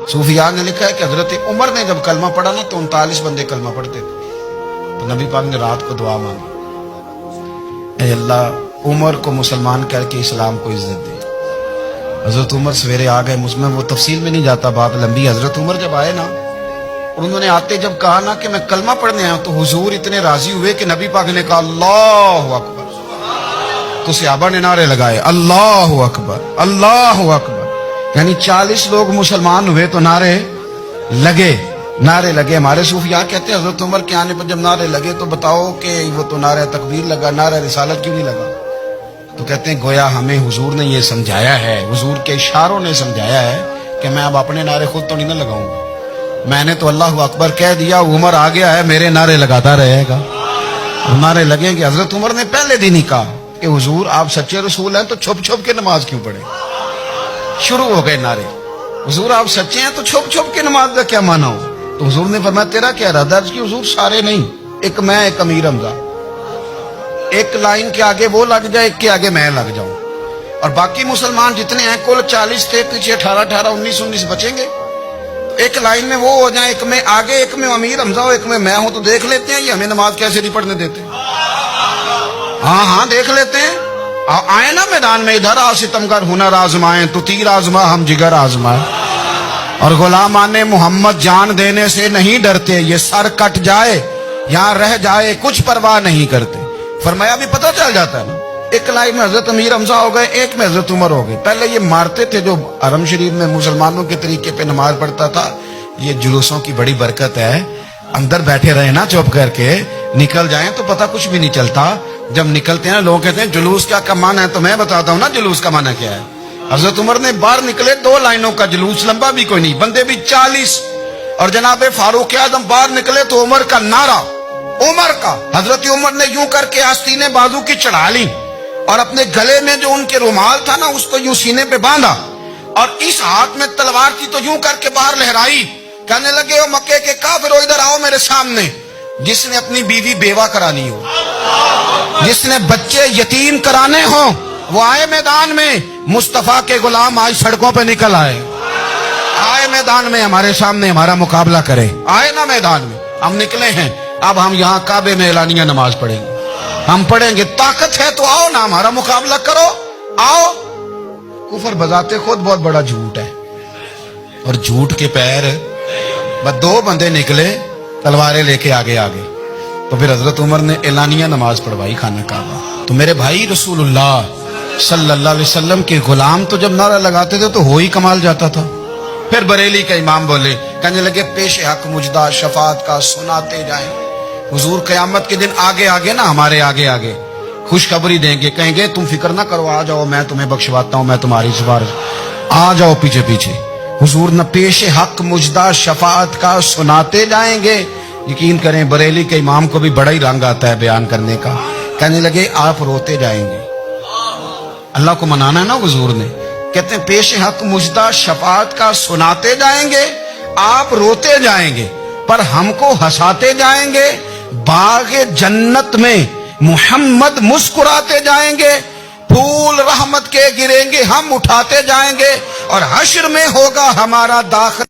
सूफिया ने लिखा है कि हजरत उमर ने जब कलमा पढ़ा ना तो 39 बंदे कलमा पढ़ते थे। तो नबी पाक ने रात को दुआ मांगी, ऐ अल्लाह उमर को मुसलमान करके इस्लाम को इज्जत दे। हजरत उमर सवेरे आ गए, मुझमें वो तफसील में नहीं जाता, बात लंबी। हजरत उमर जब आए ना और उन्होंने आते जब कहा ना कि मैं कलमा पढ़ने आया, तो हुजूर इतने राजी हुए कि नबी पाक ने कहा अल्लाहु अकबर। तो सहाबा ने नारे लगाए अल्लाहु अकबर अल्लाहु अकबर, यानी 40 लोग मुसलमान हुए तो नारे लगे। हमारे सूफिया कहते हैं हजरत उमर के आने पर जब नारे लगे तो बताओ कि वो तो नारा तकबीर लगा, नारा रिसालत क्यों नहीं लगा? तो कहते हैं गोया हमें हुजूर ने ये समझाया है, हुजूर के इशारों ने समझाया है कि मैं अब अपने नारे खुद तो नहीं ना लगाऊंगा, मैंने तो अल्लाहु अकबर कह दिया, उमर आ गया है, मेरे नारे लगाता रहेगा, नारे लगेंगे। हजरत उमर ने पहले दिन ही कहा कि हुजूर आप सच्चे रसूल हैं तो छुप छुप के नमाज क्यों पढ़े? शुरू हो गए नारे, हुजूर आप सच्चे हैं तो छुप छुप के नमाज का क्या माना हो? तो हुजूर ने फरमाया तेरा क्या इरादा? कि हुजूर सारे नहीं, एक मैं एक अमीर हमजा, एक लाइन के आगे वो लग जाए, एक के आगे मैं लग जाऊं, और बाकी मुसलमान जितने हैं कुल 40 थे, पीछे 18 19 बचेंगे, एक लाइन में वो हो जाए, एक में आगे, एक में अमीर हमजा हो, एक में मैं हूं। तो देख लेते हैं ये हमें नमाज कैसे नहीं पढ़ने देते। हाँ देख लेते हैं, आए ना मैदान में, इधर आ सितमगर हुनर आजमाए, तो तीर आजमा हम जिगर आजमाए, और गुलामाने मोहम्मद जान देने से नहीं डरते, ये सर कट जाए यहाँ रह जाए कुछ परवाह नहीं करते। फरमाया भी पता चल जाता है ना, एक लाइन में हजरत अमीर हमजा हो गए, एक में हजरत उमर हो गए। पहले ये मारते थे, जो हरम शरीफ में मुसलमानों के तरीके पे नमाज पढ़ता था, ये जुलूसों की बड़ी बरकत है, अंदर बैठे रहे ना चुप करके, निकल जाएं तो पता कुछ भी नहीं चलता। जब निकलते हैं लोग कहते हैं जुलूस क्या का माना है, तो मैं बताता हूँ ना जुलूस का माना क्या है। हजरत उमर ने बाहर निकले, 2 लाइनों का जुलूस, लंबा भी कोई नहीं, बंदे भी 40, और जनाब फारूक आजम बाहर निकले तो उमर का नारा, उमर का, हजरत उमर ने यूं करके आस्तीने बाजू की चढ़ा ली, और अपने गले में जो उनके रुमाल था ना उसको यूं सीने पे बांधा, और इस हाथ में तलवार थी तो यूं करके बाहर लहराई, कहने लगे ओ मक्के के काफिरो इधर आओ मेरे सामने। जिसने अपनी बीवी बेवा करानी हो, जिसने बच्चे यतीम कराने हो, वो आए मैदान में। मुस्तफा के गुलाम आज सड़कों पे निकल आए मैदान में, हमारे सामने हमारा मुकाबला करे, आए ना मैदान में। हम निकले हैं, अब हम यहाँ काबे में एलानिया नमाज पढ़ेंगे, हम पढ़ेंगे, ताकत है तो आओ ना हमारा मुकाबला करो, आओ। कुफर बजाते खुद बहुत बड़ा झूठ है, और झूठ के पैर बस 2 बंदे निकले तलवारें लेके आगे। तो फिर हजरत उमर ने एलानिया नमाज पढ़वाई खाना काबा। तो मेरे भाई रसूलुल्लाह सल्लल्लाहु अलैहि वसल्लम के गुलाम तो जब नारा लगाते थे तो हो ही कमाल जाता था। फिर बरेली का इमाम बोले, कहने लगे पेश हक मुजदा शफात का सुनाते जाएं। हुजूर क़यामत के दिन आगे आगे ना, हमारे आगे आगे खुशखबरी देंगे, कहेंगे तुम फिक्र ना करो, आ जाओ मैं तुम्हें बख्शवाता हूं, मैं तुम्हारी सिफारिश, आ जाओ पीछे पीछे। हुजूर न पेश हक मुजदा शफात का सुनाते जाएंगे। यकीन करें बरेली के इमाम को भी बड़ा ही रंग आता है बयान करने का। कहने लगे आप रोते जाएंगे, अल्लाह को मनाना है ना हुजूर ने, कहते हैं पेश हक मुजदा शफात का सुनाते जाएंगे, आप रोते जाएंगे, पर हमको हंसाते जाएंगे। बागे जन्नत में मुहम्मद मुस्कुराते जाएंगे, फूल रहमत के गिरेंगे, हम उठाते जाएंगे, और हश्र में होगा हमारा दाखिल।